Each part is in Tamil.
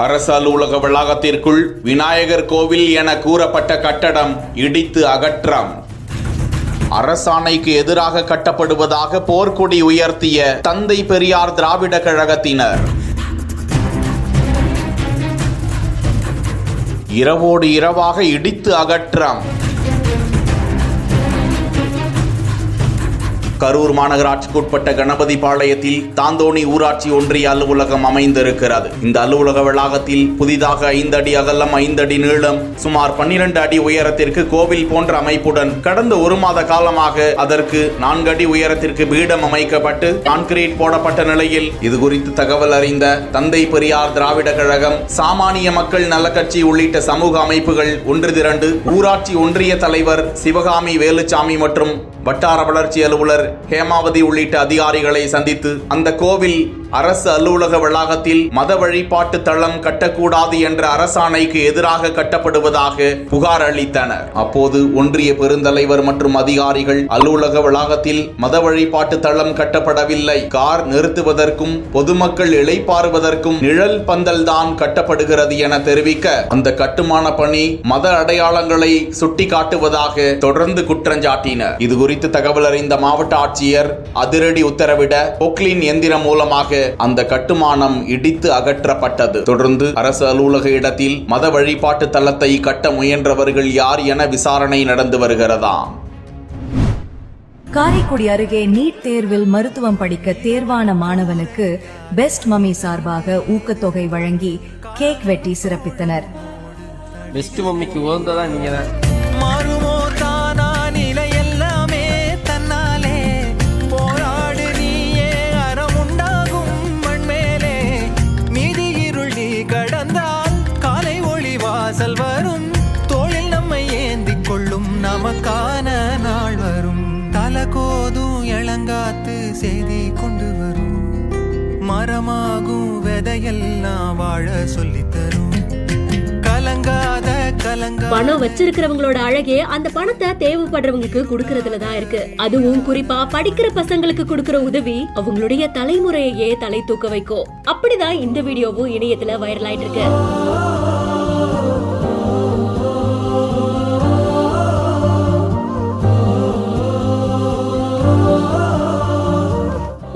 அரசு அலுவலக வளாகத்திற்குள் விநாயகர் கோவில் என கூறப்பட்ட கட்டடம் இடித்து அகற்றம். அரசாணைக்கு எதிராக கட்டப்படுவதாக போர்க்கொடி உயர்த்திய தந்தை பெரியார் திராவிட கழகத்தினர். இரவோடு இரவாக இடித்து அகற்றம். கரூர் மாநகராட்சிக்குட்பட்ட கணபதிபாளையத்தில் தாந்தோணி ஊராட்சி ஒன்றிய அலுவலகம் அமைந்திருக்கிறது. இந்த அலுவலக வளாகத்தில் புதிதாக 5 அடி அகலம் 5 அடி நீளம் சுமார் 12 அடி உயரத்திற்கு கோவில் போன்ற அமைப்புடன் கடந்த 1 மாத காலமாக அதற்கு 4 அடி உயரத்திற்கு பீடம் அமைக்கப்பட்டு கான்கிரீட் போடப்பட்ட நிலையில் இது குறித்து தகவல் அறிந்த தந்தை பெரியார் திராவிட கழகம், சாமானிய மக்கள் நலக்கட்சி உள்ளிட்ட சமூக அமைப்புகள் ஒன்று திரண்டு ஊராட்சி ஒன்றிய தலைவர் சிவகாமி வேலுச்சாமி மற்றும் வட்டார வளர்ச்சி அலுவலர் ஹேமாவதி உள்ளிட்ட அதிகாரிகளை சந்தித்து அந்த கோவில் அரசு அலுவலக வளாகத்தில் மத வழிபாட்டு தளம் கட்டக்கூடாது என்ற அரசாணைக்கு எதிராக கட்டப்படுவதாக புகார் அளித்தனர். அப்போது ஒன்றிய பெருந்தலைவர் மற்றும் அதிகாரிகள் அலுவலக வளாகத்தில் மத வழிபாட்டு தளம் கட்டப்படவில்லை, கார் நிறுத்துவதற்கும் பொதுமக்கள் இளைப்பாறுவதற்கும் நிழல் பந்தல் தான் கட்டப்படுகிறது என தெரிவிக்க அந்த கட்டுமான பணி மத அடையாளங்களை சுட்டி காட்டுவதாக தொடர்ந்து குற்றஞ்சாட்டினர். இது குறித்து தகவல் அறிந்த மாவட்ட ஆட்சியர் அதிரடி உத்தரவிட பொக்லின் எந்திரம் மூலமாக அந்த கட்டுமானம் இடித்து அகற்றப்பட்டது. தொடர்ந்து அரசு அலுவலக இடத்தில் மத வழிபாட்டு தளத்தை கட்ட முயன்றவர்கள் யார் என விசாரணை நடந்து வருகிறதாம். காரைக்குடி அருகே நீட் தேர்வில் மருத்துவம் படிக்க தேர்வான மாணவனுக்கு பெஸ்ட் மம்மி சார்பாக ஊக்கத்தொகை வழங்கி கேக் வெட்டி சிறப்பித்தனர். பெஸ்ட் மம்மிக்கு உகந்ததா நீங்க தான். வரும் தோளில் நம்மை ஏந்தி கொள்ளும் நமக்கான நாள் வரும். தலகோதும் இளங்காத்து செய்தி கொண்டு வரும். மரமாகும் விதையெல்லாம் வாழ சொல்லி தரும். பணம் வச்சிருக்கிறவங்களோட அழகே அந்த பணத்தை தேவைப்படுறவங்களுக்கு கொடுக்கறதுலதான் இருக்கு. அதுவும் குறிப்பா படிக்கிற பசங்களுக்கு கொடுக்கிற உதவி அவங்களுடைய தலைமுறையே தலை தூக்க வைக்கும். அப்படிதான் இந்த வீடியோவும் இணையத்துல வைரல் ஆயிட்டு இருக்கு.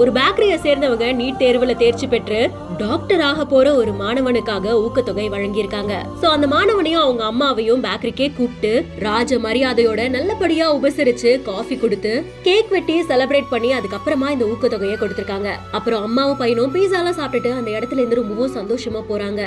ஒரு பேக்கரியை சேர்ந்தவங்க நீட் தேர்வுல தேர்ச்சி பெற்று டாக்டராக போற ஒரு மாணவனுக்காக ஊக்கத்தொகை வழங்கியிருக்காங்க. சோ அந்த மாணவனையும் அவங்க அம்மாவையும் பேக்கரிக்கே கூப்பிட்டு ராஜ மரியாதையோட நல்லபடியா உபசரிச்சு காஃபி கொடுத்து கேக் வெட்டி செலிப்ரேட் பண்ணி அதுக்கப்புறமா இந்த ஊக்கத்தொகையை கொடுத்திருக்காங்க. அப்புறம் அம்மாவும் பையனும் பீஸாலாம் சாப்பிட்டுட்டு அந்த இடத்துல இருந்து ரொம்பவும் சந்தோஷமா போறாங்க.